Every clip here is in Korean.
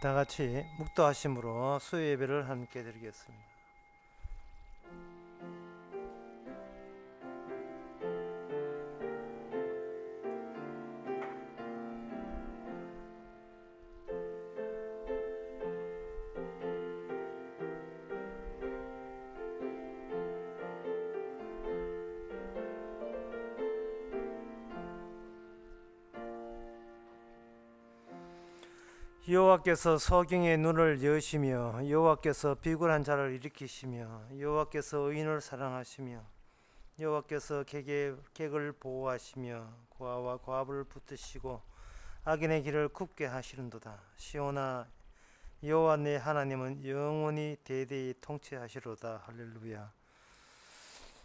다 같이 묵도하심으로 수요 예배를 함께 드리겠습니다. 여호와께서 소경의 눈을 여시며 여호와께서 비굴한 자를 일으키시며 여호와께서 의인을 사랑하시며 여호와께서 객을 보호하시며 고아와 과부를 붙드시고 악인의 길을 굽게 하시는도다. 시온아, 여호와 내 하나님은 영원히 대대히 통치하시로다. 할렐루야.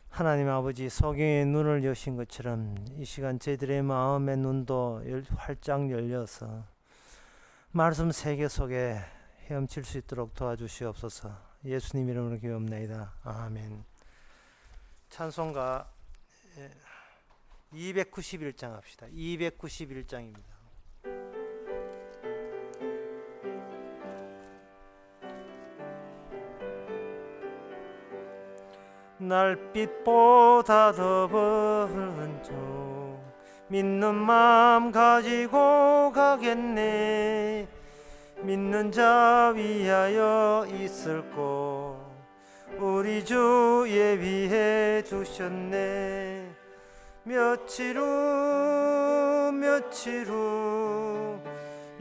하나님 아버지, 소경의 눈을 여신 것처럼 이 시간 저희들의 마음의 눈도 활짝 열려서 말씀 세계 속에 헤엄칠 수 있도록 도와주시옵소서. 예수님 이름으로 기도합나이다. 아멘. 찬송가 291장 합시다. 291장입니다. 날빛보다 더 붉은 쪽 믿는 마음 가지고 가겠네. 믿는 자 위하여 있을 곳 우리 주 예비해 두셨네. 며칠 후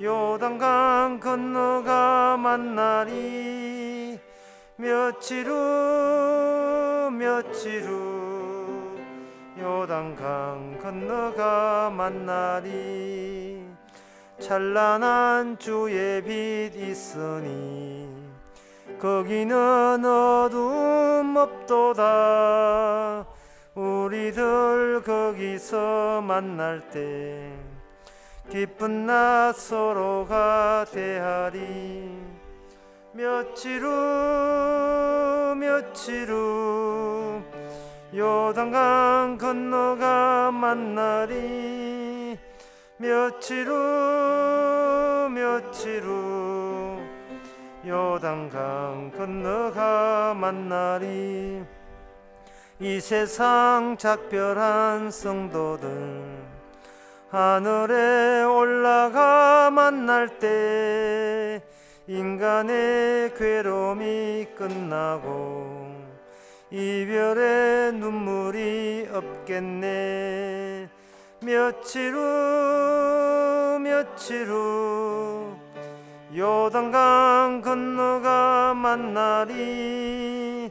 요단강 건너가 만나리. 며칠 후 요단강 건너가 만나리. 찬란한 주의 빛 있으니 거기는 어두움 없도다. 우리들 거기서 만날 때 기쁜 낮 서로가 대하리. 며칠 후 요단강 건너가 만나리. 며칠 후 요단강 건너가 만나리. 이 세상 작별한 성도들 하늘에 올라가 만날 때 인간의 괴로움이 끝나고 이별의 눈물이 없겠네. 며칠 후 요단강 건너가 만나리.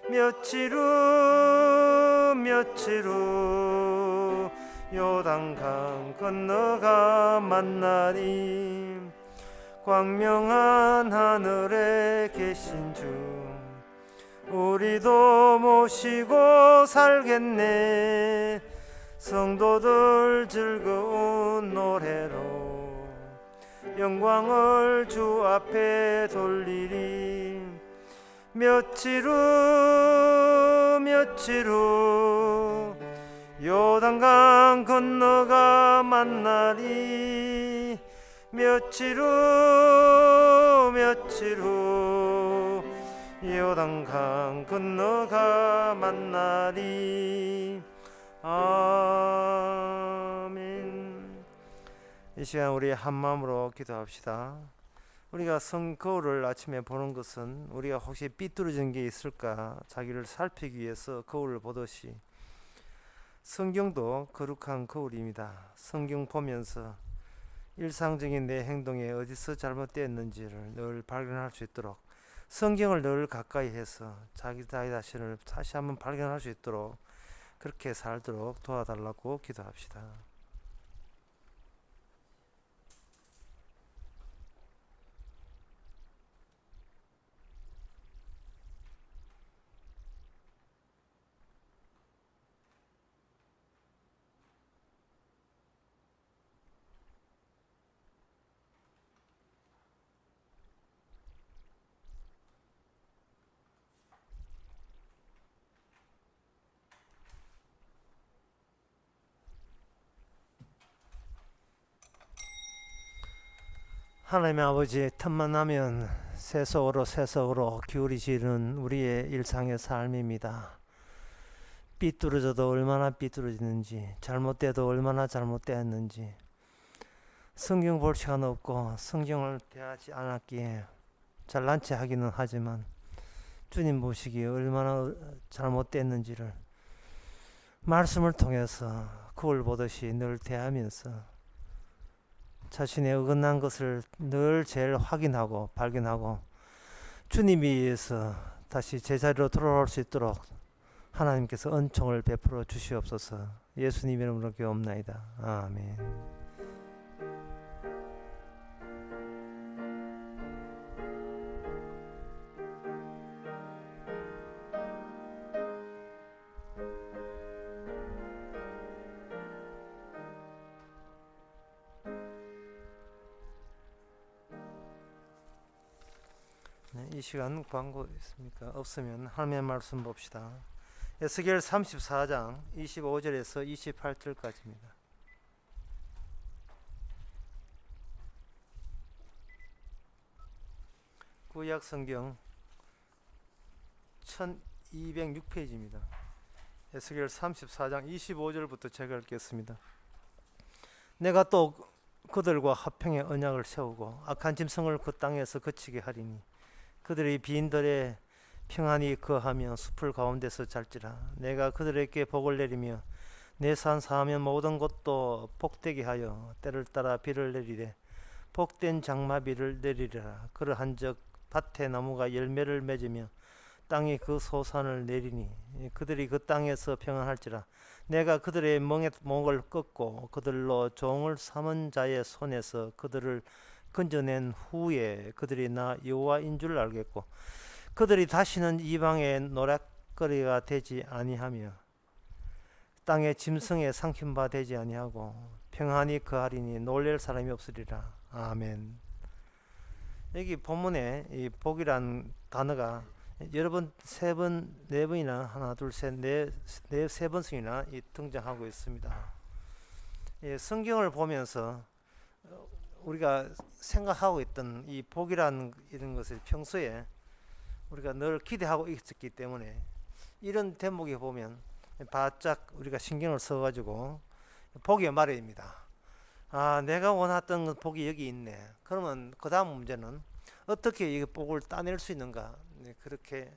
며칠 후 요단강 건너가 만나리. 광명한 하늘에 계신 주 우리도 모시고 살겠네. 성도들 즐거운 노래로 영광을 주 앞에 돌리리. 며칠 후 요단강 건너가 만나리. 며칠 후 요단강 건너가 만나리. 아멘. 이 시간 우리 한마음으로 기도합시다. 우리가 거울을 아침에 보는 것은 우리가 혹시 삐뚤어진 게 있을까 자기를 살피기 위해서 거울을 보듯이 성경도 거룩한 거울입니다. 성경 보면서 일상적인 내 행동에 어디서 잘못되었는지를 늘 발견할 수 있도록 성경을 늘 가까이 해서 자기 자신을 다시 한번 발견할 수 있도록 그렇게 살도록 도와달라고 기도합시다. 하나님의 아버지, 틈만 나면 세속으로 기울이지는 우리의 일상의 삶입니다. 삐뚤어져도 얼마나 삐뚤어지는지, 잘못돼도 얼마나 잘못되었는지, 성경 볼 시간 없고 성경을 대하지 않았기에 잘난 체 하기는 하지만 주님 보시기에 얼마나 잘못됐는지를 말씀을 통해서 거울 보듯이 늘 대하면서 자신의 어긋난 것을 늘 제일 확인하고 발견하고 주님 위해서 다시 제자리로 돌아올 수 있도록 하나님께서 은총을 베풀어 주시옵소서. 예수님 이름으로 기도옵나이다. 아멘. 네, 이 시간 광고 있습니까? 없으면 하나님의 말씀 봅시다. 에스겔 34장 25절에서 28절까지입니다. 구약 성경 1206페이지입니다. 에스겔 34장 25절부터 제가 읽겠습니다. 내가 또 그들과 화평의 언약을 세우고 악한 짐승을 그 땅에서 거치게 하리니 그들의 비인들의 평안히 거하며 숲을 가운데서 잘지라. 내가 그들에게 복을 내리며 내 산 사하면 모든 곳도 복되게 하여 때를 따라 비를 내리되 복된 장마비를 내리리라. 그러한즉 밭에 나무가 열매를 맺으며 땅이 그 소산을 내리니 그들이 그 땅에서 평안할지라. 내가 그들의 목을 꺾고 그들로 종을 삼은 자의 손에서 그들을 건져낸 후에 그들이 나 여호와인 줄 알겠고 그들이 다시는 이방의 노략거리가 되지 아니하며 땅의 짐승에 삼킨바 되지 아니하고 평안히 거하리니 놀랄 사람이 없으리라. 아멘. 여기 본문에 이 복이란 단어가 여러 번, 세 번, 네 번이나 하나, 둘, 셋, 세 번씩이나 등장하고 있습니다. 예, 성경을 보면서 우리가 생각하고 있던 이 복이라는 이런 것을 평소에 우리가 늘 기대하고 있었기 때문에 이런 대목에 보면 바짝 우리가 신경을 써가지고 복의 말입니다. 아, 내가 원했던 복이 여기 있네. 그러면 그 다음 문제는 어떻게 이 복을 따낼 수 있는가, 그렇게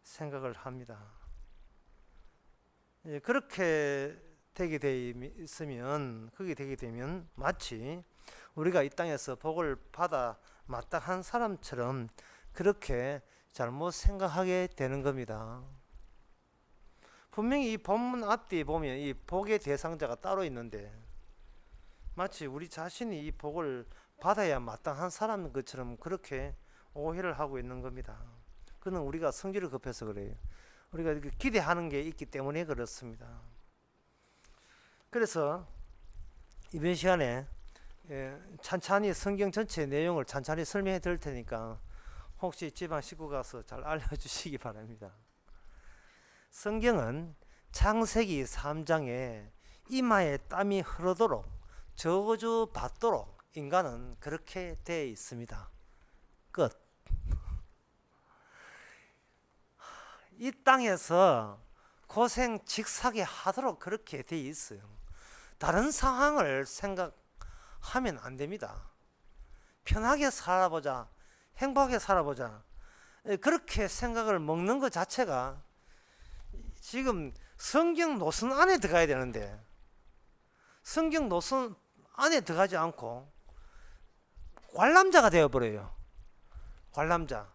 생각을 합니다. 예, 그렇게 되게 되면 마치 우리가 이 땅에서 복을 받아 마땅한 사람처럼 그렇게 잘못 생각하게 되는 겁니다. 분명히 이 본문 앞뒤에 보면 이 복의 대상자가 따로 있는데 마치 우리 자신이 이 복을 받아야 마땅한 사람인 것처럼 그렇게 오해를 하고 있는 겁니다. 그는 우리가 성질을 급해서 그래요. 우리가 기대하는 게 있기 때문에 그렇습니다. 그래서 이번 시간에 찬찬히 성경 전체 내용을 찬찬히 설명해 드릴 테니까 혹시 집안 식구 가서 잘 알려주시기 바랍니다. 성경은 창세기 3장에 이마에 땀이 흐르도록 저주 받도록 인간은 그렇게 되어 있습니다. 끝. 이 땅에서 고생 직사게 하도록 그렇게 되어 있어요. 다른 상황을 생각하면 안 됩니다. 편하게 살아보자, 행복하게 살아보자, 그렇게 생각을 먹는 것 자체가 지금 성경 노선 안에 들어가야 되는데 성경 노선 안에 들어가지 않고 관람자가 되어버려요. 관람자.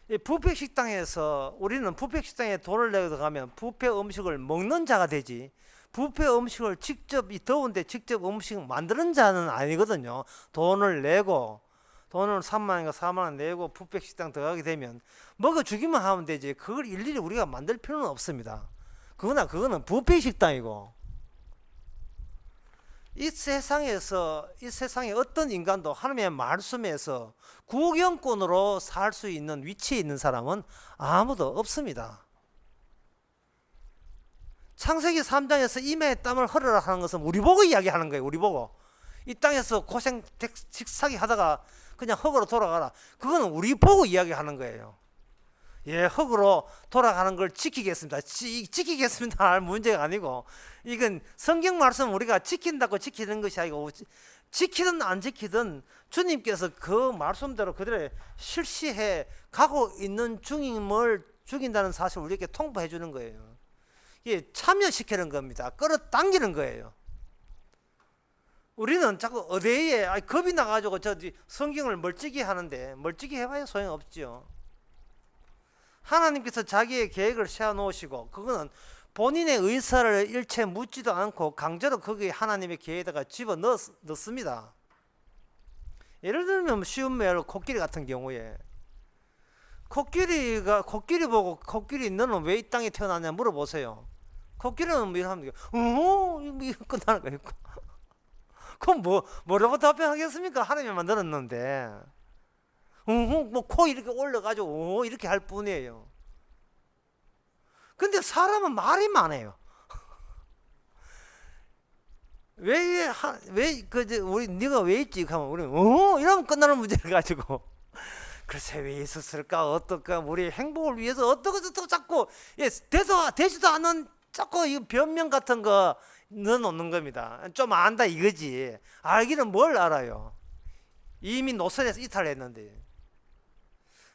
뷔페 식당에서 우리는 뷔페 식당에 돈을 내고 들어가면 뷔페 음식을 먹는 자가 되지 뷔페 음식을 직접 이 더운데 직접 음식 만드는 자는 아니거든요. 돈을 3만원인가 4만원 내고 뷔페 식당 들어가게 되면 먹어주기만 하면 되지 그걸 일일이 우리가 만들 필요는 없습니다. 그거는 뷔페 식당이고 이 세상에 어떤 인간도 하나님의 말씀에서 구경꾼으로 살 수 있는 위치에 있는 사람은 아무도 없습니다. 창세기 3장에서 이마에 땀을 흘러라 하는 것은 우리 보고 이야기하는 거예요. 우리 보고 이 땅에서 고생 직사기 하다가 그냥 흙으로 돌아가라. 그거는 우리 보고 이야기하는 거예요. 예, 흙으로 돌아가는 걸 지키겠습니다. 지키겠습니다 할 문제가 아니고, 이건 성경 말씀 우리가 지킨다고 지키는 것이 아니고, 지키든 안 지키든 주님께서 그 말씀대로 그대로 실시해 가고 있는 중임을 죽인다는 사실을 우리에게 통보해 주는 거예요. 이게 참여시키는 겁니다. 끌어당기는 거예요. 우리는 자꾸 어디에 겁이 나가지고 저 성경을 멀찍이 하는데, 멀찍이 해봐야 소용없죠. 하나님께서 자기의 계획을 세워놓으시고, 그거는 본인의 의사를 일체 묻지도 않고 강제로 거기에 하나님의 계획에다가 집어 넣습니다. 예를 들면 쉬운 말로 코끼리 같은 경우에, 코끼리 보고 코끼리 너는 왜 이 땅에 태어났냐 물어보세요. 코끼리는 뭐 이러면 이거 끝나는 거예요. 그럼 뭐라고 답변하겠습니까? 하나님이 만들었는데. 뭐 코 이렇게 올려가지고 이렇게 할 뿐이에요. 근데 사람은 말이 많아요. 우리 네가 왜 있지? 하면 우리 이러면 끝나는 문제를 가지고, 글쎄 왜 있었을까? 어떨까? 우리 행복을 위해서 어떻게 자꾸 되지도 않은 자꾸 이 변명 같은 거 넣어놓는 겁니다. 좀 안다 이거지. 알기는 뭘 알아요? 이미 노선에서 이탈했는데.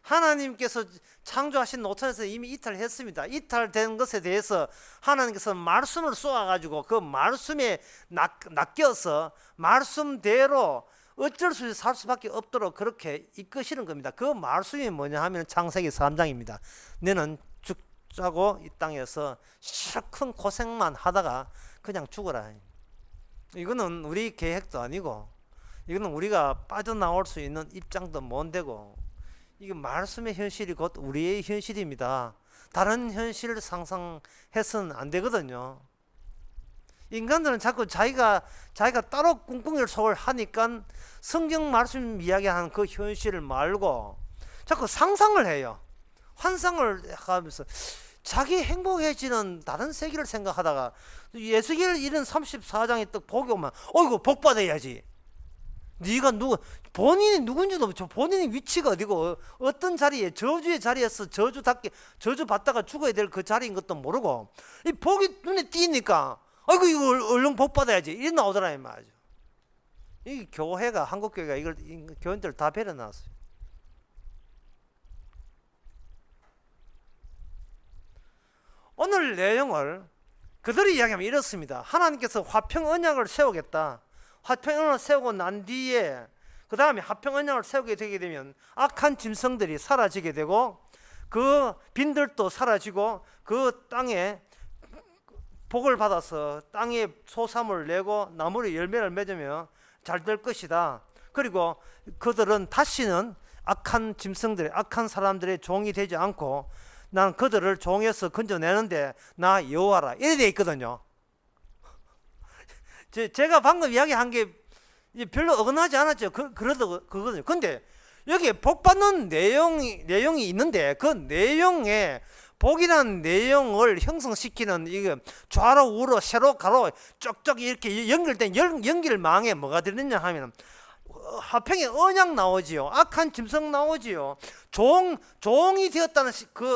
하나님께서 창조하신 노선에서 이미 이탈했습니다. 이탈된 것에 대해서 하나님께서 말씀을 쏘아가지고 그 말씀에 낚여서 말씀대로 어쩔 수 없이 살 수밖에 없도록 그렇게 이끄시는 겁니다. 그 말씀이 뭐냐 하면 창세기 3장입니다. 너는 죽자고 이 땅에서 큰 고생만 하다가 그냥 죽어라. 이거는 우리 계획도 아니고, 이거는 우리가 빠져나올 수 있는 입장도 못 되고, 이게 말씀의 현실이 곧 우리의 현실입니다. 다른 현실을 상상해서는 안 되거든요. 인간들은 자꾸 자기가 따로 꿍꿍이를 속을 하니까 성경 말씀 이야기하는 그 현실을 말고 자꾸 상상을 해요. 환상을 하면서 자기 행복해지는 다른 세계를 생각하다가 에스겔 34장에 딱 복이 오면 이거 복 받아야지. 네가 본인이 누군지도 모르죠. 본인의 위치가 어디고 어떤 자리에, 저주의 자리에서 저주 받다가 죽어야 될 그 자리인 것도 모르고, 이 복이 눈에 띄니까 아이고 이거 얼른 복 받아야지 이래 나오더라 이 말이죠. 이 교회가, 한국 교회가 이걸 교인들 다 배려놨어요. 오늘 내용을 그들이 이야기하면 이렇습니다. 하나님께서 화평 언약을 세우겠다. 화평 언약을 세우고 난 뒤에 그 다음에 화평 언약을 세우게 되게 되면 악한 짐승들이 사라지게 되고, 그 빈들도 사라지고, 그 땅에 복을 받아서 땅에 소삼을 내고 나무에 열매를 맺으며 잘 될 것이다. 그리고 그들은 다시는 악한 짐승들의, 악한 사람들의 종이 되지 않고 난 그들을 종에서 건져내는데 나 여호와라 이래 돼 있거든요. 제가 방금 이야기한 게 별로 어긋나지 않았죠. 그거든요. 근데 여기에 복 받는 내용이 있는데, 그 내용에 복이라는 내용을 형성시키는 이게 좌로 우로 세로 가로 쪽쪽 이렇게 연결된 연결망에 뭐가 들리냐 하면 화평의 언약 나오지요. 악한 짐승 나오지요. 종이 되었다는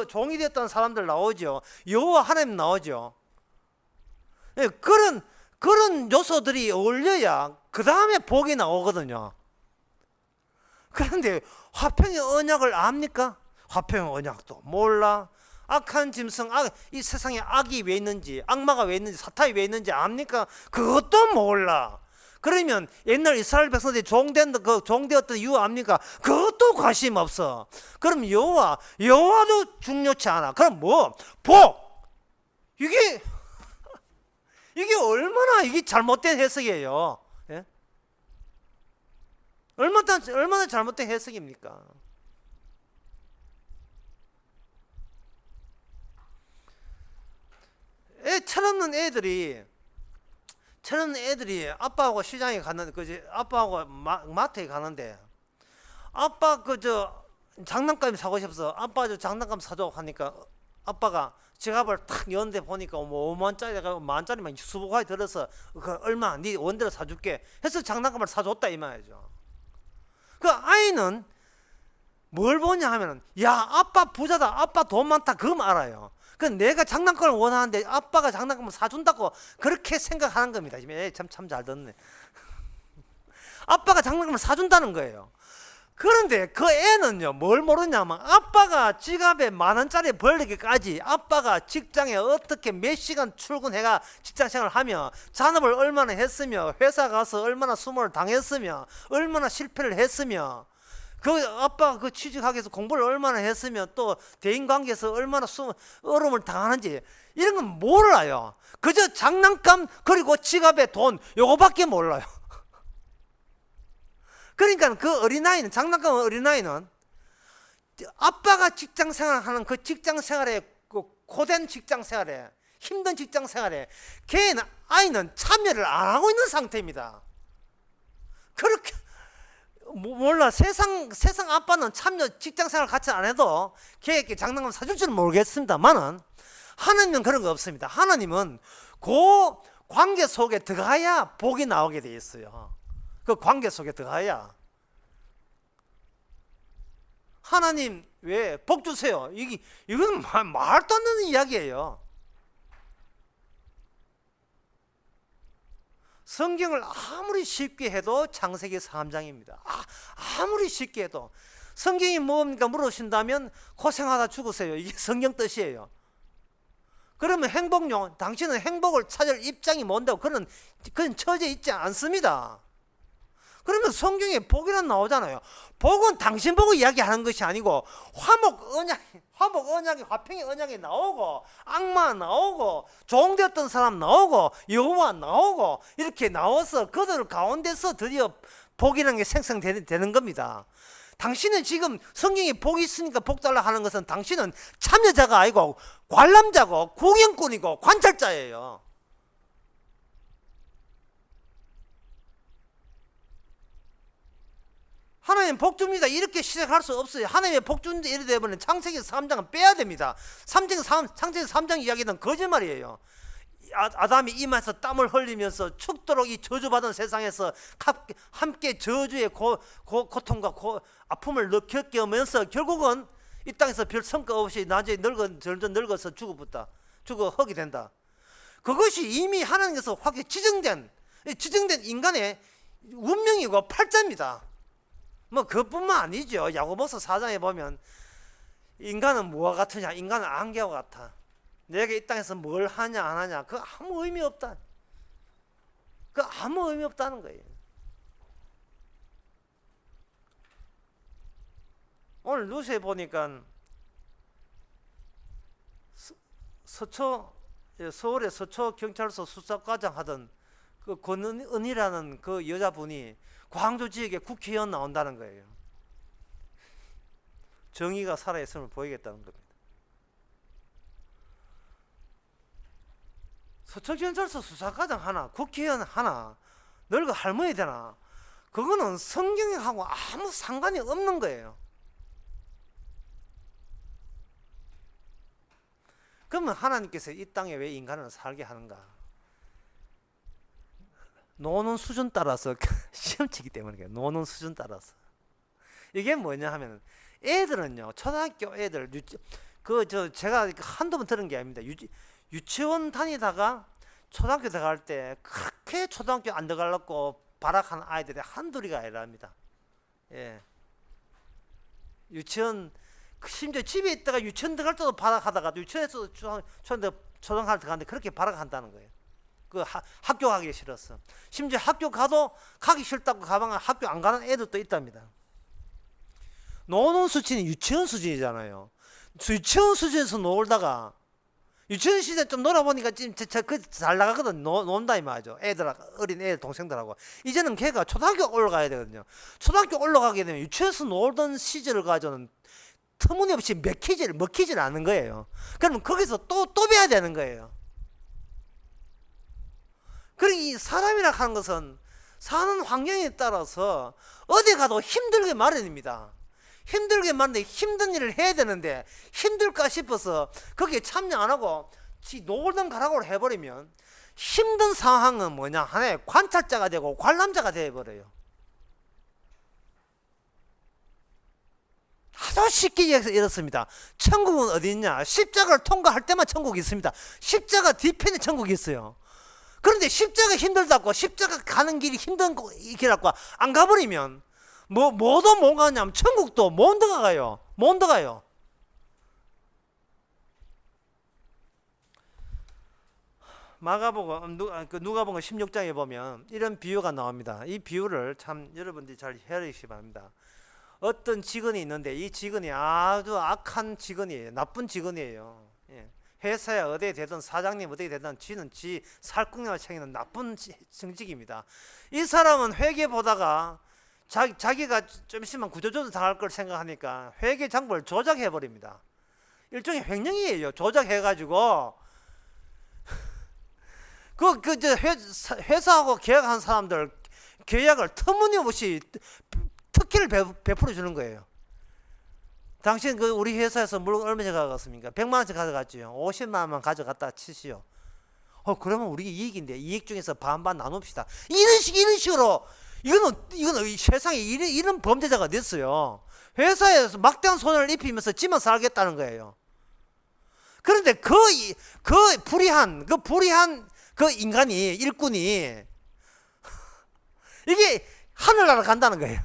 종이 되었다는 사람들 나오지요. 여호와 하나님 나오죠. 네, 그런 요소들이 어울려야 그 다음에 복이 나오거든요. 그런데 화평의 언약을 압니까? 화평의 언약도 몰라. 악한 짐승, 이 세상에 악이 왜 있는지, 악마가 왜 있는지, 사탄이 왜 있는지 압니까? 그것도 몰라. 그러면 옛날 이스라엘 백성들이 종되었던 이유 압니까? 그것도 관심 없어. 그럼 여호와도 중요치 않아. 그럼 복! 이게 얼마나 이게 잘못된 해석이에요. 예? 얼마나 잘못된 해석입니까? 철없는 아빠하고 시장에 갔는데, 아빠하고 마트에 가는데, 아빠 장난감 사고 싶어서 아빠 장난감 사줘 하니까 아빠가 지갑을 탁 여는데 보니까 뭐 5만원짜리가 만원짜리만 수북하게 들어서 그 얼마 네 원대로 사줄게 해서 장난감을 사줬다 이 말이죠. 그 아이는 뭘 보냐 하면은 야 아빠 부자다 아빠 돈 많다 그거 알아요. 그 내가 장난감을 원하는데 아빠가 장난감을 사준다고 그렇게 생각하는 겁니다. 참 잘 듣네. 아빠가 장난감을 사준다는 거예요. 그런데 그 애는요 뭘 모르냐면 아빠가 지갑에 만원짜리 벌리기까지 아빠가 직장에 어떻게 몇 시간 출근해가 직장생활을 하며 잔업을 얼마나 했으며 회사 가서 얼마나 수모를 당했으며 얼마나 실패를 했으며 그 아빠가 그 취직하기 위해서 공부를 얼마나 했으며 또 대인관계에서 얼마나 어려움을 당하는지 이런 건 몰라요. 그저 장난감 그리고 지갑에 돈 요거밖에 몰라요. 그러니까 그 어린아이는 장난감 어린아이는 아빠가 직장생활하는 그 직장생활에 그 고된 직장생활에 힘든 직장생활에 걔는 아이는 참여를 안 하고 있는 상태입니다. 그렇게 몰라 세상 아빠는 참여 직장생활 같이 안 해도 걔에게 장난감 사줄 줄은 모르겠습니다만은 하나님은 그런 거 없습니다. 하나님은 그 관계 속에 들어가야 복이 나오게 돼 있어요. 그 관계 속에 들어가야 하나님 왜 복 주세요? 이건 말도 안 되는 이야기예요. 성경을 아무리 쉽게 해도 창세기 3장입니다. 아무리 쉽게 해도 성경이 뭡니까 물으신다면 고생하다 죽으세요. 이게 성경 뜻이에요. 그러면 행복요 당신은 행복을 찾을 입장이 뭔다고 그건 처져 있지 않습니다. 그러면 성경에 복이란 나오잖아요. 복은 당신 보고 이야기하는 것이 아니고 화목 언약이 화평의 언약이 나오고 악마 나오고 종되었던 사람 나오고 여호와 나오고 이렇게 나와서 그들 가운데서 드디어 복이라는 게 생성되는 겁니다. 당신은 지금 성경에 복이 있으니까 복 달라 하는 것은 당신은 참여자가 아니고 관람자고 구경꾼이고 관찰자예요. 하나님 복 줍니다. 이렇게 시작할 수 없어요. 하나님의 복 주는데 이래 되면 창세기 3장은 빼야 됩니다. 창세기 3장 이야기는 거짓말이에요. 아담이 이마에서 땀을 흘리면서 죽도록 이 저주받은 세상에서 함께 저주의 고통과 아픔을 겪으면서 결국은 이 땅에서 별 성과 없이 나중에 점점 늙어서 죽어 흙이 된다. 그것이 이미 하나님께서 확실히 지정된 인간의 운명이고 팔자입니다. 뭐 그뿐만 아니죠. 야고보서 4장에 보면 인간은 뭐와 같으냐? 인간은 안개와 같아. 내가 이 땅에서 뭘 하냐 안 하냐 그 아무 의미 없다. 그 아무 의미 없다는 거예요. 오늘 뉴스에 보니까 서울의 서초 경찰서 수사과장 하던 그 권은희라는 그 여자분이 광주 지역에 국회의원 나온다는 거예요. 정의가 살아있음을 보이겠다는 겁니다. 서초경찰서 수사과장 하나, 국회의원 하나, 늙어 할머니 되나? 그거는 성경하고 아무 상관이 없는 거예요. 그러면 하나님께서 이 땅에 왜 인간을 살게 하는가? 노는 수준 따라서 시험치기 때문에 노는 수준 따라서 이게 뭐냐 하면 애들은요 초등학교 애들 제가 한두 번 들은 게 아닙니다. 유치원 다니다가 초등학교 들어갈 때 그렇게 초등학교 안 들어가려고 발악하는 아이들이 한둘이가 아니랍니다. 예. 유치원 심지어 집에 있다가 유치원 들어갈 때도 발악하다가 유치원에서 초등학교 들어가는데 그렇게 발악한다는 거예요. 그 학교 가기 싫었어. 심지어 학교 가도 가기 싫다고 가방에 학교 안 가는 애들도 있답니다. 노는 수준이 유치원 수준이잖아요. 유치원 수준에서 놀다가 유치원 시절 좀 놀아보니까 지금 잘 나가거든. 논다 이 말이죠. 어린 애들 동생들하고. 이제는 걔가 초등학교 올라가야 되거든요. 초등학교 올라가게 되면 유치원에서 놀던 시절을 가지고는 터무니없이 먹히질 않는 거예요. 그러면 거기서 또 배워야 되는 거예요. 그러니까 이 사람이라 하는 것은 사는 환경에 따라서 어디 가도 힘들게 마련입니다. 힘들게 만드는데 힘든 일을 해야 되는데 힘들까 싶어서 거기에 참여 안 하고 노골던 가락으로 해버리면 힘든 상황은 뭐냐, 하나의 관찰자가 되고 관람자가 되어버려요. 아주 쉽게 이렇습니다. 천국은 어디 있냐? 십자가를 통과할 때만 천국이 있습니다. 십자가 뒤편에 천국이 있어요. 그런데 십자가 힘들다고, 십자가 가는 길이 힘든 길이라고 안 가버리면 뭐도 못 가냐면 천국도 못 들어가요. 못 들어가요. 마가복음 누가복음 16장에 보면 이런 비유가 나옵니다. 이 비유를 참 여러분들이 잘 헤아리시기 바랍니다. 어떤 직원이 있는데 이 직원이 아주 악한 직원이에요. 나쁜 직원이에요. 예. 회사에 어디에 되든 사장님 어디에 되든 지는 지 살궁리만 챙기는 나쁜 정직입니다. 이 사람은 회계 보다가 자기가 좀 있으면 구조조정 당할 걸 생각하니까 회계 장부를 조작해 버립니다. 일종의 횡령이에요. 조작해가지고 회사하고 계약한 사람들 계약을 터무니없이 특혜를 베풀어 주는 거예요. 당신 우리 회사에서 물건 얼마나 가져갔습니까? 100만 원씩 가져갔지요. 50만 원만 가져갔다 치시오. 그러면 우리 이익인데 이익 중에서 반반 나눕시다. 이런 식으로 이거는 세상에 이런 범죄자가 됐어요. 회사에서 막대한 손해를 입히면서 지만 살겠다는 거예요. 그런데 그 불의한 그 인간이 일꾼이 이게 하늘나라 간다는 거예요.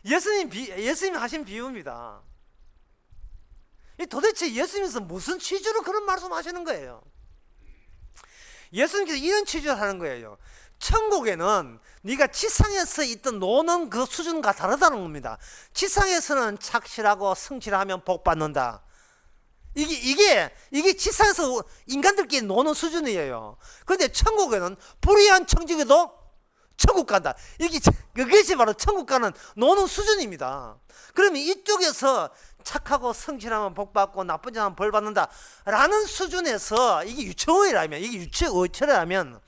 예수님 하신 비유입니다. 도대체 예수님께서 무슨 취지로 그런 말씀하시는 거예요? 예수님께서 이런 취지로 하는 거예요. 천국에는 네가 지상에서 있던 노는 그 수준과 다르다는 겁니다. 지상에서는 착실하고 성실하면 복 받는다. 이게 지상에서 인간들끼리 노는 수준이에요. 그런데 천국에는 불의한 청지기도 천국 간다. 이것이 바로 천국 가는 노는 수준입니다. 그러면 이쪽에서 착하고 성실하면 복 받고 나쁜 짓 하면 벌 받는다 라는 수준에서 이게 유치의처라면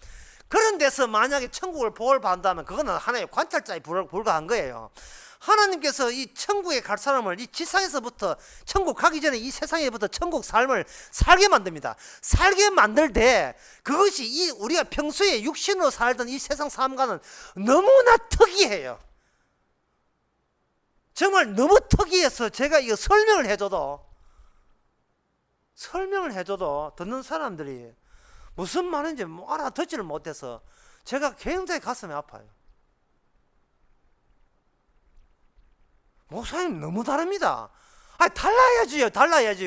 그런 데서 만약에 천국을 복을 받는다면 그거는 하나의 관찰자에 불과한 거예요. 하나님께서 이 천국에 갈 사람을 이 지상에서부터 천국 가기 전에 이 세상에부터 천국 삶을 살게 만듭니다. 살게 만들 때 그것이 우리가 평소에 육신으로 살던 이 세상 삶과는 너무나 특이해요. 정말 너무 특이해서 제가 이거 설명을 해줘도 듣는 사람들이 무슨 말인지 알아듣지를 못해서 제가 굉장히 가슴이 아파요. 목사님 너무 다릅니다. 달라야지요.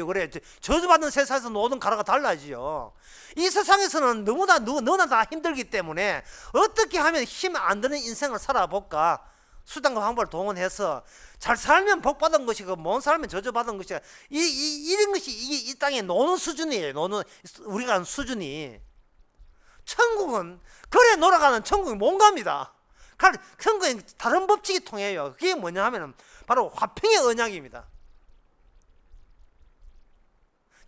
그래. 저주받는 세상에서 노는 가라가 달라야지요. 이 세상에서는 너무나 다 힘들기 때문에 어떻게 하면 힘 안 드는 인생을 살아볼까? 수단과 방법을 동원해서 잘 살면 복 받은 것이고 못 살면 저주받은 것이고 이런 것이 이 땅에 노는 수준이에요. 우리가 하는 수준이. 천국은 그래 놀아가는 천국이 뭔가입니다. 천국엔 다른 법칙이 통해요. 그게 뭐냐 하면은 바로 화평의 언약입니다.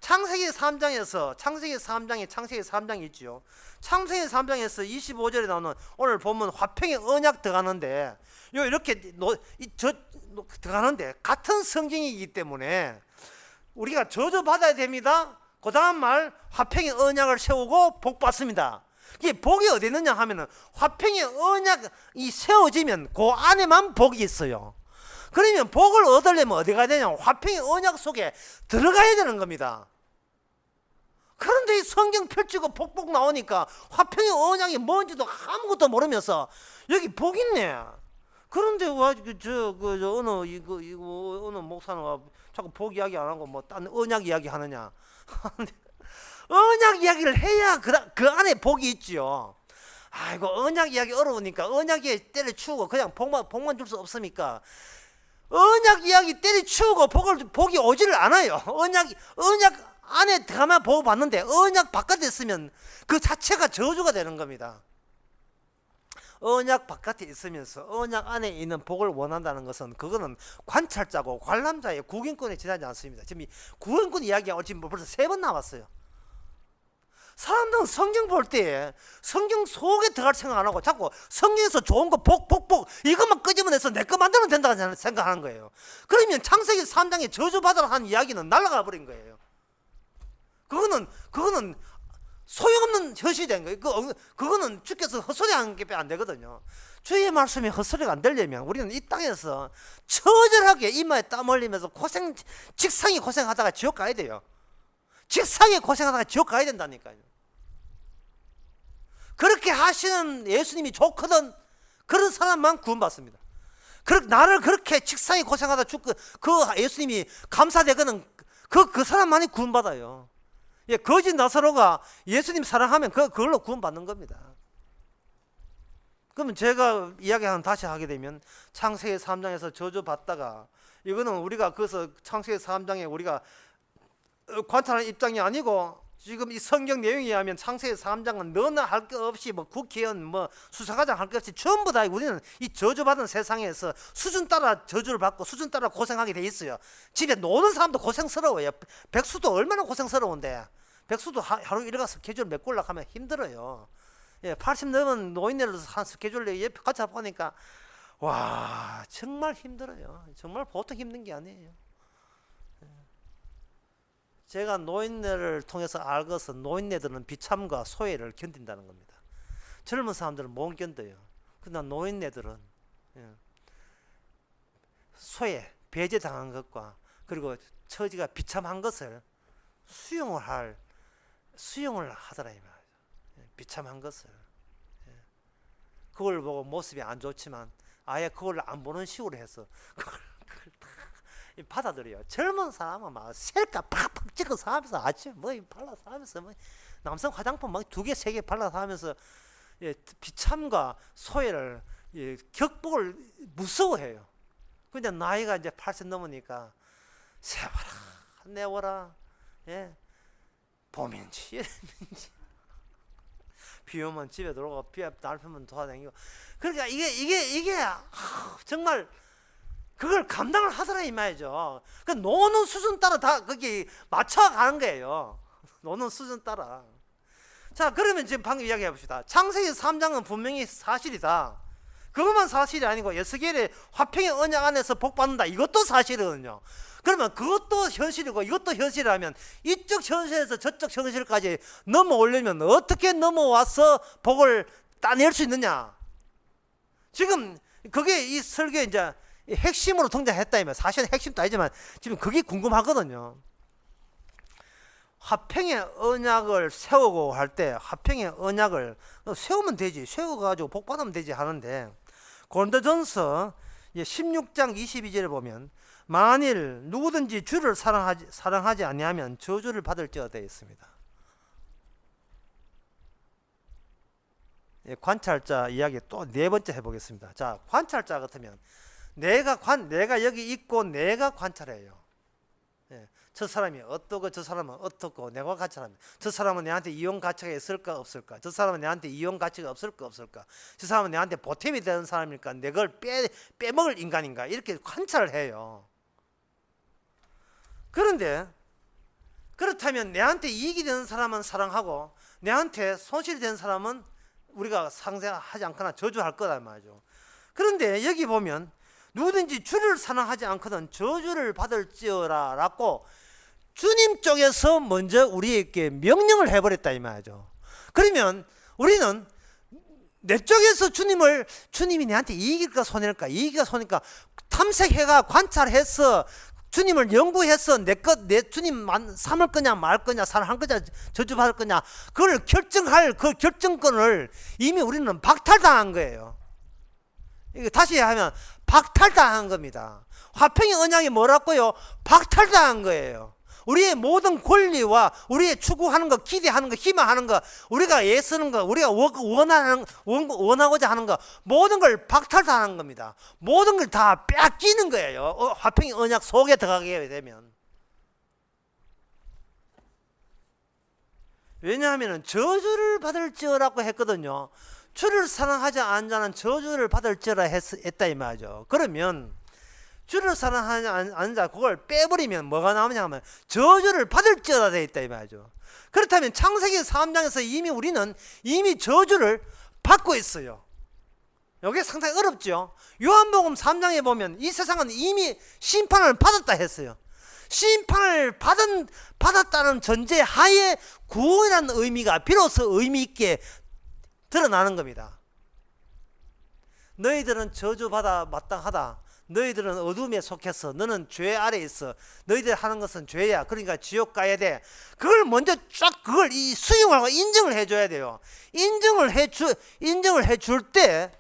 창세기 3장이 있지요. 창세기 3장에서 25절에 나오는 오늘 보면 화평의 언약 들어가는데 이렇게 들어가는데 같은 성경이기 때문에 우리가 저주받아야 됩니다. 그 다음 말 화평의 언약을 세우고 복 받습니다. 이게 복이 어디 있느냐 하면은 화평의 언약이 세워지면 그 안에만 복이 있어요. 그러면 복을 얻으려면 어디 가야 되냐? 화평의 언약 속에 들어가야 되는 겁니다. 그런데 이 성경 펼치고 복복 나오니까 화평의 언약이 뭔지도 아무것도 모르면서 여기 복 있네. 그런데 어느 목사는 자꾸 복 이야기 안 하고 딴 언약 이야기 하느냐? 언약 이야기를 해야 그 안에 복이 있지요. 아이고 언약 이야기 어려우니까 언약에 때려치우고 그냥 복만 줄 수 없습니까? 언약 이야기 때려치우고 복이 오지를 않아요. 언약 안에 들어가면 복 받는데 언약 바깥에 있으면 그 자체가 저주가 되는 겁니다. 언약 바깥에 있으면서 언약 안에 있는 복을 원한다는 것은 그거는 관찰자고 관람자의 구경권에 지나지 않습니다. 지금 이 구경권 이야기가 지금 벌써 3번 나왔어요. 사람들은 성경 볼 때 성경 속에 들어갈 생각 안 하고 자꾸 성경에서 좋은 거 복 이것만 끄집어내서 내 거 만들면 된다고 생각하는 거예요. 그러면 창세기 3장에 저주받으라 한 이야기는 날아가 버린 거예요. 그거는 소용없는 현실이 된 거예요. 그거는 주께서 헛소리하는 게 안 되거든요. 주의 말씀이 헛소리가 안 되려면 우리는 이 땅에서 처절하게 이마에 땀 흘리면서 직상이 고생하다가 지옥 가야 돼요. 직상에 고생하다가 지옥 가야 된다니까요. 그렇게 하시는 예수님이 좋거든. 그런 사람만 구원받습니다. 나를 그렇게 직상에 고생하다 죽고 그 예수님이 감사되거든. 그 사람만이 구원받아요. 예, 거짓 나사로가 예수님 사랑하면 그걸로 구원받는 겁니다. 그러면 제가 다시 하게 되면 창세기 3장에서 저주받다가 이거는 우리가 그래서 창세기 3장에 우리가 관찰하는 입장이 아니고 지금 이 성경 내용에 의하면 창세기 3장은 너나 할 것 없이 뭐 국회의원 뭐 수사과장 할 것 없이 전부 다 우리는 이 저주받은 세상에서 수준 따라 저주를 받고 수준 따라 고생하게 돼 있어요. 집에 노는 사람도 고생스러워요. 백수도 얼마나 고생스러운데 백수도 하루 일어나서 스케줄 몇 골락 하면 힘들어요. 예, 80 넘은 노인네들 한 스케줄 옆에 같이 보니까 와 정말 힘들어요. 정말 보통 힘든 게 아니에요. 제가 노인네를 통해서 알 것은 노인네들은 비참과 소외를 견딘다는 겁니다. 젊은 사람들은 못 견뎌요. 그러나 노인네들은 소외, 배제당한 것과 그리고 처지가 비참한 것을 수용을 하더라 이 말이죠. 비참한 것을 그걸 보고 모습이 안 좋지만 아예 그걸 안 보는 식으로 해서 그걸 다 받아들여요. 젊은 사람은 막 셀카 팍팍 찍어서 하면서 아침에 뭐 발라서 하면서 뭐 남성 화장품 막 2개 3개 발라서 하면서 비참과 소외를 격복을 무서워해요. 근데 나이가 이제 80 넘으니까 세워라 내워라 봄인지 여름인지 비 오면 집에 들어오고 비 날펴면 돌아다니고 그러니까 이게 정말 그걸 감당을 하더라 이 말이죠. 그 노는 수준 따라 다 거기 맞춰가는 거예요. 노는 수준 따라. 자 그러면 지금 방금 이야기해 봅시다. 창세기 3장은 분명히 사실이다. 그것만 사실이 아니고 에스겔의 화평의 언약 안에서 복 받는다. 이것도 사실이거든요. 그러면 그것도 현실이고 이것도 현실이라면 이쪽 현실에서 저쪽 현실까지 넘어오려면 어떻게 넘어와서 복을 따낼 수 있느냐. 지금 그게 이 설교의 이제 핵심으로 등장했다면 사실은 핵심도 아니지만 지금 그게 궁금하거든요. 화평의 언약을 세우고 할 때 화평의 언약을 세우면 되지, 세워가지고 복 받으면 되지 하는데 고린도전서 16장 22절에 보면 만일 누구든지 주를 사랑하지 아니하면 저주를 받을지어다 되어 있습니다. 관찰자 이야기 또 네 번째 해보겠습니다. 자, 관찰자 같으면 내가 여기 있고 내가 관찰해요. 저 사람이 어떻고 저 사람은 어떻고 내가 관찰합니다. 저 사람은 내한테 이용 가치가 있을까 없을까? 저 사람은 내한테 이용 가치가 없을까 없을까? 저 사람은 내한테 보탬이 되는 사람일까? 내 걸 빼먹을 인간인가? 이렇게 관찰을 해요. 그런데 그렇다면 내한테 이익이 되는 사람은 사랑하고 내한테 손실이 되는 사람은 우리가 상대하지 않거나 저주할 거다 말이죠. 그런데 여기 보면 누구든지 주를 사랑하지 않거든 저주를 받을지어라 라고 주님 쪽에서 먼저 우리에게 명령을 해버렸다 이 말이죠. 그러면 우리는 내 쪽에서 주님이 내한테 이익일까 손해일까 이익일까 손해일까 탐색해가 관찰해서 주님을 연구해서 내 주님만 삼을 거냐 말 거냐 사랑할 거냐 저주받을 거냐 그걸 결정할 그 결정권을 이미 우리는 박탈당한 거예요. 이거 다시 하면 박탈당한 겁니다. 화평의 언약이 뭐라고요? 박탈당한 거예요. 우리의 모든 권리와 우리의 추구하는 거, 기대하는 거, 희망하는 거, 우리가 애쓰는 거, 우리가 원하고자 하는 거 모든 걸 박탈당한 겁니다. 모든 걸 다 뺏기는 거예요. 화평의 언약 속에 들어가게 되면. 왜냐하면 저주를 받을지어라고 했거든요. 주를 사랑하지 않는 자는 저주를 받을지어라 했다 이 말이죠. 그러면 주를 사랑하는 자 그걸 빼버리면 뭐가 나오냐 하면 저주를 받을지어다 되어 있다 이 말이죠. 그렇다면 창세기 3장에서 이미 우리는 이미 저주를 받고 있어요. 이게 상당히 어렵죠. 요한복음 3장에 보면 이 세상은 이미 심판을 받았다 했어요. 심판을 받았다는 전제 하에 구원이라는 의미가 비로소 의미 있게 드러나는 겁니다. 너희들은 저주받아 마땅하다. 너희들은 어둠에 속해서 너는 죄 아래에 있어. 너희들 하는 것은 죄야. 그러니까 지옥 가야 돼. 그걸 먼저 쫙 그걸 수용을 하고 인정을 해줘야 돼요. 인정을 해줄 때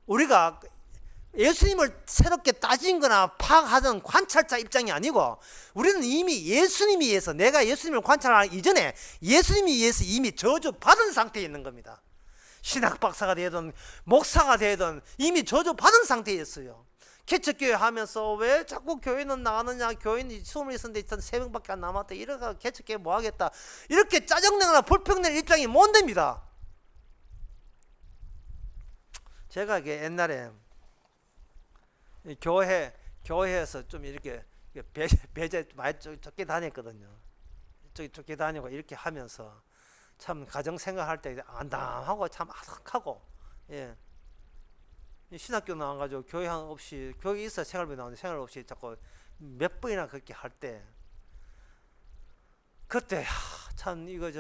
우리가 예수님을 새롭게 따진 거나 파악하던 관찰자 입장이 아니고 우리는 이미 예수님에 의해서 내가 예수님을 관찰하기 이전에 예수님에 의해서 이미 저주받은 상태에 있는 겁니다. 신학 박사가 되든 목사가 되든 이미 저주받은 상태였어요. 개척교회 하면서 왜 자꾸 교회는 나가느냐, 교인이 20명 있었는데 3명밖에 안 남았다, 이러가 개척교회 뭐 하겠다, 이렇게 짜증내거나 불평내는 입장이 못 됩니다. 제가 이게 옛날에 교회에서 좀 이렇게 배제 많이 적게 다녔거든요. 적게 다니고 이렇게 하면서 참 가정 생활할 때 안담하고 참 아삭하고, 예. 신학교 나와가지고 교회 없이, 교회 있어 생활비 나오는데 생활 없이 자꾸 몇 번이나 그렇게 할 때, 그때 참 이거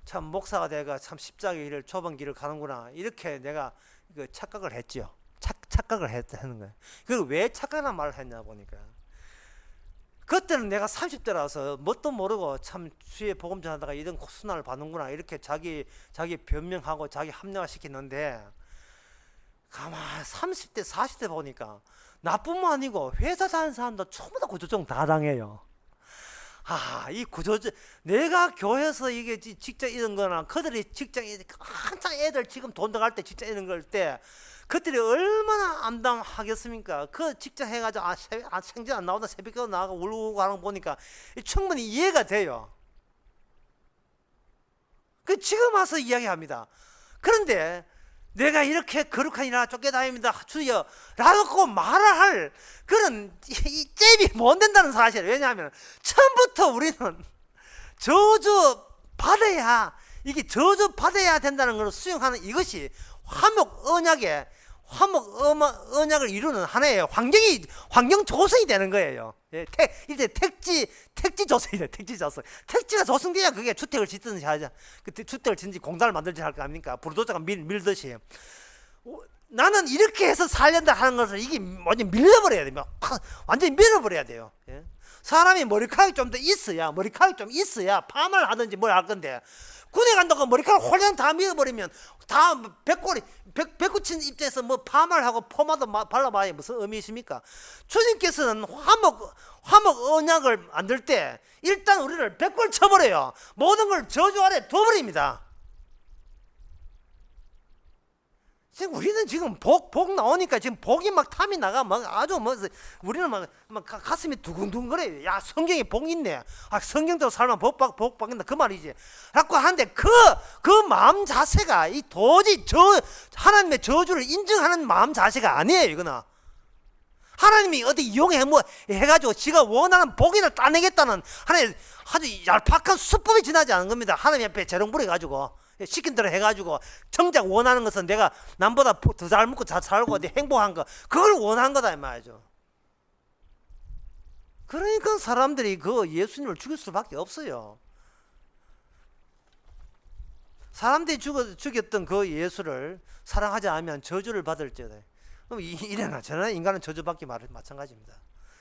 참 목사가 내가 참 십자가의 길을 좁은 길을 가는구나, 이렇게 내가 착각을 했지요. 착각을 하는 거예요. 그리고 왜 착각이라는 말을 했냐 보니까, 그때는 내가 30대라서 뭣도 모르고 참 주의 복음 전하다가 이런 순환을 받는구나, 이렇게 자기 변명하고 자기 합리화 시켰는데, 가만 30대 40대 보니까 나뿐만 아니고 회사 다니는 사람도 전부 다 구조조정 다 당해요. 이 구조조정, 내가 교회에서 이게 직장 이런 거나 그들이 직장에 한창 애들 지금 돈 들어갈 때 직장 이런 걸 때 그들이 얼마나 암담하겠습니까? 그 직장 해가지고 생전 안 나오다 새벽에 나가고 울고 가는 거 보니까 충분히 이해가 돼요. 그 지금 와서 이야기합니다. 그런데 내가 이렇게 거룩한 일하나 쫓겨다닙니다, 주여 라고 말을 할 그런 이 잽이 못 된다는 사실이에요. 왜냐하면 처음부터 우리는 저주 받아야, 이게 저주 받아야 된다는 걸 수용하는 이것이 화목 언약을 이루는 하나의 환경 조성이 되는 거예요. 예, 이제 택지 조성이 돼. 택지가 조성돼야 그게 주택을 짓든지 하자. 그때 주택을 짓든지 공단을 만들지 할 거 아닙니까? 불도저가 밀듯이. 나는 이렇게 해서 살린다 하는 것을 이게 완전 밀어버려야 돼요. 완전히 밀어버려야 돼요. 예? 사람이 머리카락이 좀 있어야 파마를 하든지 뭘 할 건데, 군에 간다고 머리카락 홀랑 다 밀어버리면 다 백구친 입장에서 뭐 파마를 하고 포마도 발라봐야 무슨 의미 있습니까? 주님께서는 화목 언약을 만들 때 일단 우리를 백골 쳐버려요. 모든 걸 저주 아래 둬버립니다. 지금 우리는 지금 복 나오니까 지금 복이 막 탐이 나가 막 아주 우리는 막 가슴이 두근두근거려요. 야, 성경에 복 있네. 성경대로 살면 복 받는다 그 말이지. 라고 하는데 그 마음 자세가 이 도저히 하나님의 저주를 인정하는 마음 자세가 아니에요. 이거는 하나님이 어디 이용해 해가지고 지가 원하는 복이나 따내겠다는 하나의 아주 얄팍한 수법이 지나지 않은 겁니다. 하나님 앞에 재롱 부려가지고 시킨 대로 해가지고 정작 원하는 것은 내가 남보다 더 잘 먹고 잘 살고 행복한 거, 그걸 원한 거다 이 말이죠. 그러니까 사람들이 그 예수님을 죽일 수밖에 없어요. 사람들이 죽였던 그 예수를 사랑하지 않으면 저주를 받을지어다. 그럼 이래나 저래나 인간은 저주받기 마찬가지입니다.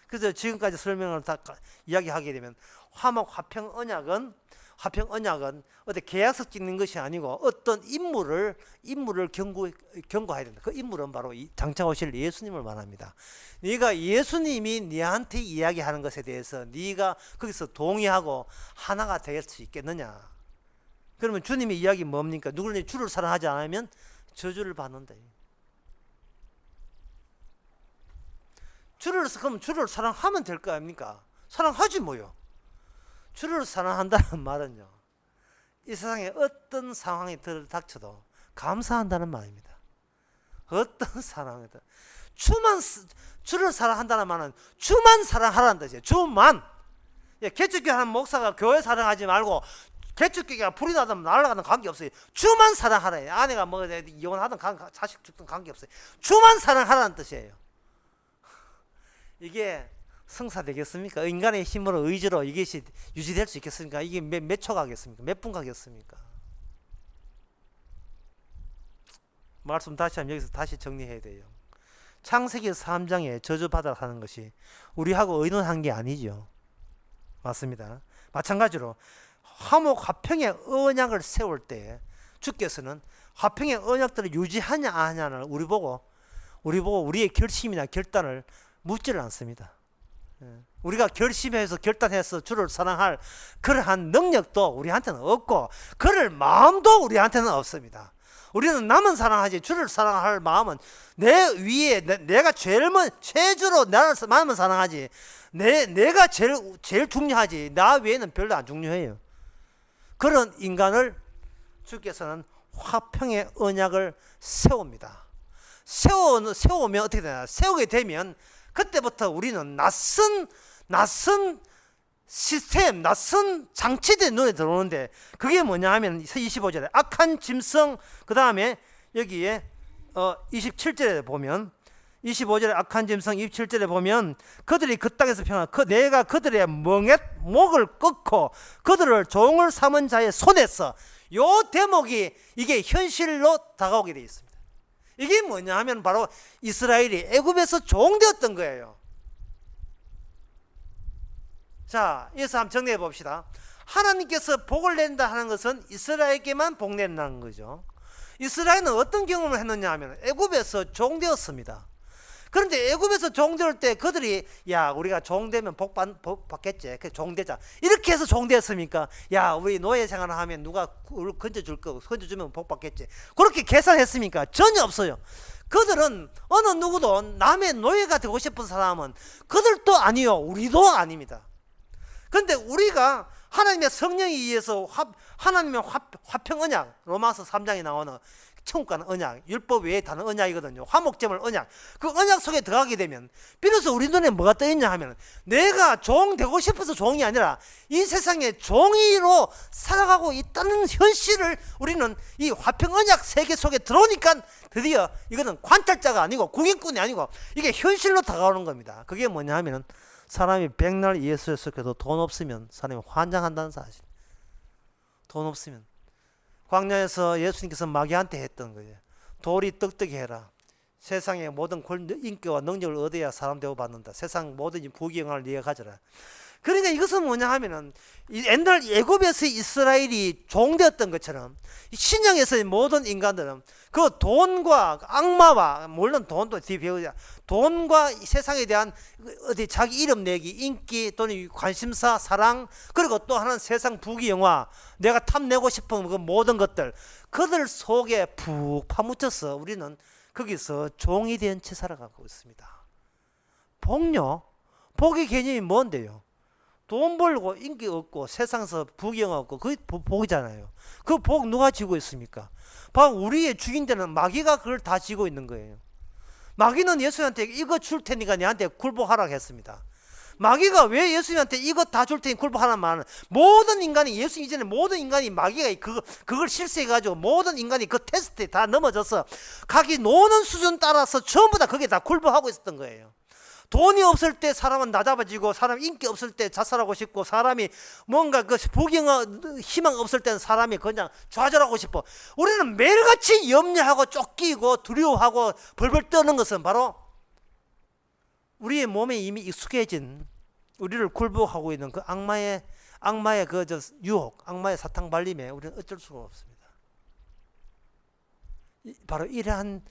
그래서 지금까지 설명을 다 이야기하게 되면 화평 언약은 어디 계약서 찍는 것이 아니고 어떤 인물을 경고해야 된다. 그 인물은 바로 장차 오실 예수님을 말합니다. 네가 예수님이 네한테 이야기하는 것에 대해서 네가 거기서 동의하고 하나가 될 수 있겠느냐? 그러면 주님의 이야기 뭡니까? 누구를 주를 사랑하지 않으면 저주를 받는다. 그럼 주를 사랑하면 될 거 아닙니까? 사랑하지 뭐요. 주를 사랑한다는 말은요, 이 세상에 어떤 상황이 닥쳐도 감사한다는 말입니다. 어떤 사랑이다. 주를 사랑한다는 말은 주만 사랑하라는 뜻이에요. 주만. 개척교회 하는 목사가 교회 사랑하지 말고 개척교회가 불이 나든 날아가든 관계없어요. 주만 사랑하라. 아내가 뭐 이혼하든 자식 죽든 관계없어요. 주만 사랑하라는 뜻이에요. 이게 성사 되겠습니까? 인간의 힘으로 의지로 이것이 유지될 수 있겠습니까? 이게 몇 초 가겠습니까? 몇 분 가겠습니까? 말씀 다시 하면 여기서 다시 정리해야 돼요. 창세기 3장에 저주받아 사는 것이 우리하고 의논한 게 아니죠. 맞습니다. 마찬가지로 화목 화평의 언약을 세울 때 주께서는 화평의 언약들을 유지하냐 안 하냐를 우리 보고 우리의 결심이나 결단을 묻지를 않습니다. 우리가 결심해서 결단해서 주를 사랑할 그러한 능력도 우리한테는 없고 그럴 마음도 우리한테는 없습니다. 우리는 남은 사랑하지 주를 사랑할 마음은 내 위에 내가 최주로 나를 마음은 사랑하지 내가 제일 중요하지 나 외에는 별로 안 중요해요. 그런 인간을 주께서는 화평의 언약을 세웁니다. 세우면 어떻게 되나? 세우게 되면 그때부터 우리는 낯선 시스템, 낯선 장치들이 눈에 들어오는데 그게 뭐냐 하면 25절에 악한 짐승, 그 다음에 여기에 27절에 보면 25절에 악한 짐승, 27절에 보면 그들이 그 땅에서 평안 내가 그들의 목을 꺾고 그들을 종을 삼은 자의 손에서 요 대목이 이게 현실로 다가오게 되어 있습니다. 이게 뭐냐 하면 바로 이스라엘이 애굽에서 종되었던 거예요. 자, 이어서 한번 정리해 봅시다. 하나님께서 복을 낸다 하는 것은 이스라엘에게만 복 낸다는 거죠. 이스라엘은 어떤 경험을 했느냐 하면 애굽에서 종되었습니다. 그런데 애굽에서 종될 때 그들이 야 우리가 종되면 복 받겠지. 그 종되자. 이렇게 해서 종되었습니까? 야 우리 노예 생활을 하면 누가 건져줄 거 건져주면 복 받겠지. 그렇게 계산했습니까? 전혀 없어요. 그들은 어느 누구도 남의 노예가 되고 싶은 사람은 그들도 아니요 우리도 아닙니다. 그런데 우리가 하나님의 성령에 의해서 하나님의 화평 언약 로마서 3장에 나오는 천국 가는 언약, 율법 외에 다른 언약이거든요. 화목제물 언약. 그 언약 속에 들어가게 되면 비로소 우리 눈에 뭐가 떠있냐 하면 내가 종 되고 싶어서 종이 아니라 이 세상에 종이로 살아가고 있다는 현실을 우리는 이 화평 언약 세계 속에 들어오니까 드디어 이거는 관찰자가 아니고 구경꾼이 아니고 이게 현실로 다가오는 겁니다. 그게 뭐냐 하면 사람이 백날 예수를 섞여도 돈 없으면 사람이 환장한다는 사실. 돈 없으면 광야에서 예수님께서 마귀한테 했던 거예요. 돌이 떡떡이 해라. 세상의 모든 인기와 능력을 얻어야 사람 대우받는다. 세상 모든 부귀영화를 네가 가져라. 그러니까 이것은 뭐냐 하면은 옛날 애굽에서 이스라엘이 종되었던 것처럼 신약에서의 모든 인간들은 그 돈과 악마와 물론 돈도 뒤에 배우자 돈과 세상에 대한 어디 자기 이름 내기 인기 또는 관심사 사랑 그리고 또 하나는 세상 부귀영화 내가 탐내고 싶은 그 모든 것들 그들 속에 푹 파묻혀서 우리는 거기서 종이 된 채 살아가고 있습니다. 복요? 복의 개념이 뭔데요? 돈 벌고 인기 얻고 세상에서 부귀영화 얻고 그게 복이잖아요. 그 복 누가 지고 있습니까? 바로 우리의 주인되는 마귀가 그걸 다 지고 있는 거예요. 마귀는 예수님한테 이거 줄 테니까 내한테 굴복하라고 했습니다. 마귀가 왜 예수님한테 이거 다 줄 테니 굴복하라는 말은 모든 인간이 예수 이전에 모든 인간이 마귀가 그걸 실수해가지고 모든 인간이 그 테스트에 다 넘어져서 각기 노는 수준 따라서 전부 다 그게 다 굴복하고 있었던 거예요. 돈이 없을 때 사람은 낮아지고 사람 인기 없을 때 자살하고 싶고 사람이 뭔가 그 부귀영화 희망 없을 때는 사람이 그냥 좌절하고 싶어. 우리는 매일같이 염려하고 쫓기고 두려워하고 벌벌 떠는 것은 바로 우리의 몸에 이미 익숙해진 우리를 굴복하고 있는 그 악마의 그 유혹, 악마의 사탕 발림에 우리는 어쩔 수가 없습니다. 바로 이러한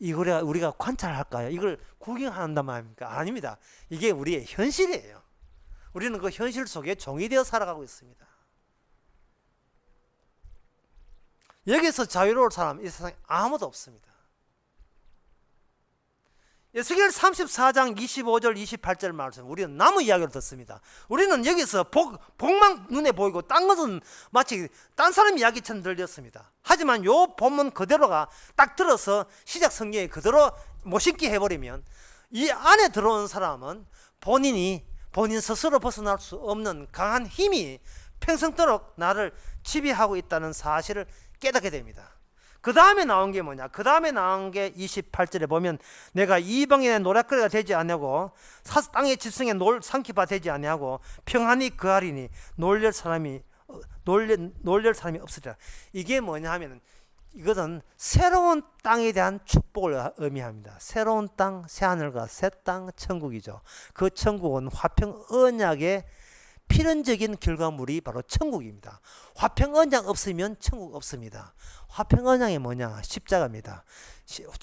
이걸 우리가 관찰할까요? 이걸 구경한단 말입니까? 아닙니다. 이게 우리의 현실이에요. 우리는 그 현실 속에 종이 되어 살아가고 있습니다. 여기서 자유로울 사람 이 세상에 아무도 없습니다. 에스겔 34장 25절 28절 말씀, 우리는 나무 이야기를 듣습니다. 우리는 여기서 복만 눈에 보이고 딴 것은 마치 딴 사람 이야기처럼 들렸습니다. 하지만 요 본문 그대로가 딱 들어서 시작 성경에 그대로 못 신기 해버리면 이 안에 들어온 사람은 본인 스스로 벗어날 수 없는 강한 힘이 평생도록 나를 지배하고 있다는 사실을 깨닫게 됩니다. 그 다음에 나온 게 뭐냐? 그 다음에 나온 게 28절에 보면 내가 이방인의 노략거리가 되지 아니하고 땅의 집성에 상키바 되지 아니하고 평안히 거하리니 놀랄 사람이 없으리라. 이게 뭐냐 하면 이것은 새로운 땅에 대한 축복을 의미합니다. 새로운 땅, 새하늘과 새 땅, 천국이죠. 그 천국은 화평 언약의 필연적인 결과물이 바로 천국입니다. 화평 언약 없으면 천국 없습니다. 화평 언약이 뭐냐? 십자가입니다.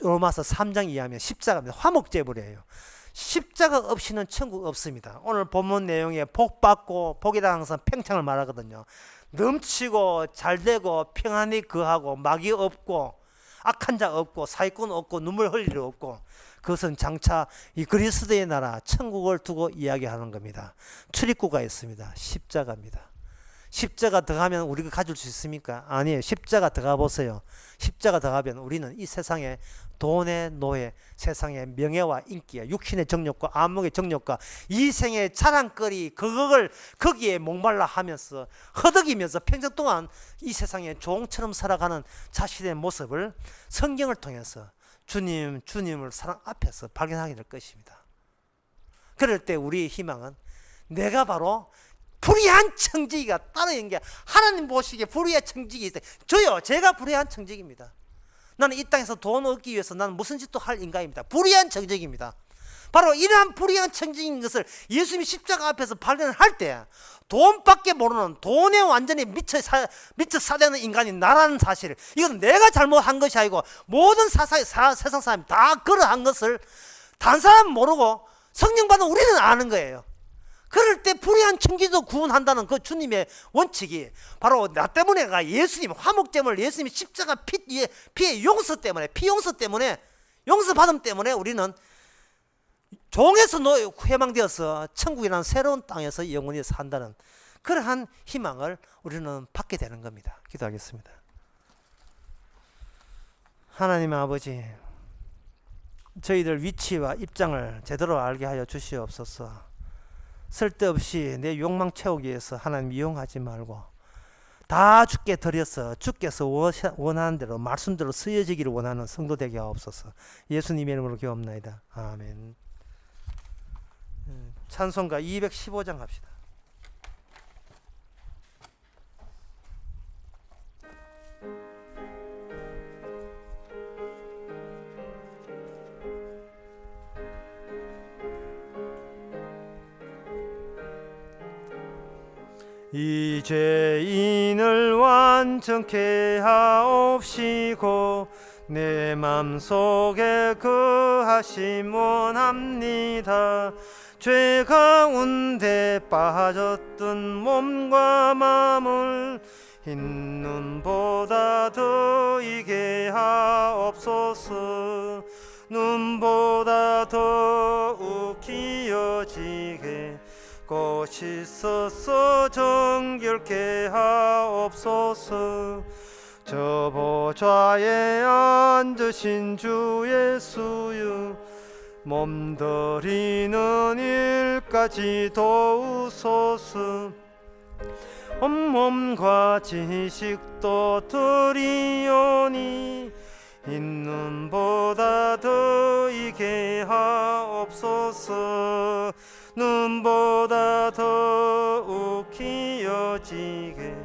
로마서 3장 이하면 십자가입니다. 화목제물이에요. 십자가 없이는 천국 없습니다. 오늘 본문 내용에 복 받고, 복이라 항상 평창을 말하거든요. 넘치고 잘되고 평안히 거하고 마귀 없고 악한 자 없고 사기꾼 없고 눈물 흘릴 일 없고, 그것은 장차 이 그리스도의 나라 천국을 두고 이야기하는 겁니다. 출입구가 있습니다. 십자가입니다. 십자가 들어가면 우리가 가질 수 있습니까? 아니에요. 십자가 들어가 보세요. 십자가 들어가면 우리는 이 세상의 돈의 노예, 세상의 명예와 인기와 육신의 정욕과 안목의 정욕과 이생의 자랑거리, 그걸 거기에 목말라 하면서 허덕이면서 평생 동안 이 세상의 종처럼 살아가는 자신의 모습을 성경을 통해서 주님을 사랑 앞에서 발견하게 될 것입니다. 그럴 때 우리의 희망은 내가 바로 불의한 청지기가 따로 있는 게, 하나님 보시기에 불의한 청지기 있어요. 제가 불의한 청지기입니다. 나는 이 땅에서 돈 얻기 위해서 나는 무슨 짓도 할 인간입니다. 불의한 청지기입니다. 바로 이러한 불의한 청지기인 것을 예수님이 십자가 앞에서 발견할 때 돈밖에 모르는, 돈에 완전히 미쳐 사대는 인간이 나라는 사실, 이건 내가 잘못한 것이 아니고 모든 세상 사람이 다 그러한 것을 다른 사람은 모르고 성령 받은 우리는 아는 거예요. 그럴 때 불의한 청지도 구원한다는 그 주님의 원칙이 바로 나 때문에가 예수님 화목제물, 예수님이 십자가 피의 용서 때문에, 피 용서 때문에, 용서받음 때문에 우리는 종에서 해방되어서 천국이라는 새로운 땅에서 영원히 산다는 그러한 희망을 우리는 받게 되는 겁니다. 기도하겠습니다. 하나님 아버지, 저희들 위치와 입장을 제대로 알게 하여 주시옵소서. 쓸데없이 내 욕망 채우기 위해서 하나님 이용하지 말고 다 주께 드려서 주께서 원하는 대로 말씀대로 쓰여지기를 원하는 성도 되게 하옵소서. 예수님의 이름으로 기도합나이다. 아멘. 찬송가 215장 합시다. 이 죄인을 완전케 하옵시고 내 맘속에 거하심 원합니다. 죄 가운데 빠졌던 몸과 마음을 흰 눈보다 더이게 하옵소서. 눈보다 더욱 기어지게 꽃이 있어서 정결케 하옵소서. 저 보좌에 앉으신 주 예수여, 몸들이는 일까지 도우소서. 온몸과 지식도 드리오니 흰눈보다 더이게 하옵소서. 눈보다 더욱 기어지게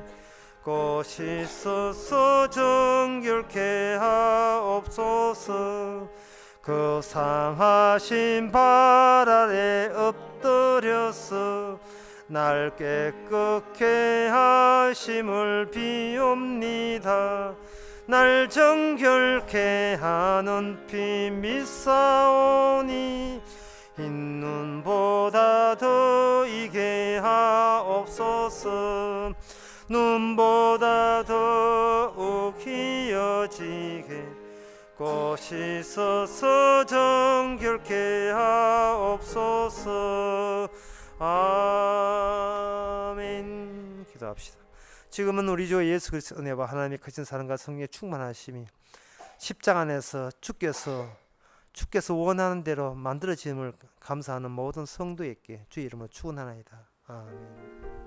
꽃이 있어서 정결케 하옵소서. 그 상하신 발 아래 엎드려서 날 깨끗게 하심을 비옵니다. 날 정결케 하는 피 믿사오니 흰 눈보다 더이게 하옵소서. 눈보다 더욱 기어지게 꽃이 서서 정결케 하옵소서. 아멘. 기도합시다. 지금은 우리 주 예수 그리스도 은혜와 하나님의 크신 사랑과 성령의 충만하심이 십자가 안에서 주께서 원하는 대로 만들어짐을 감사하는 모든 성도에게 주의 이름으로 축원하나이다. 아멘.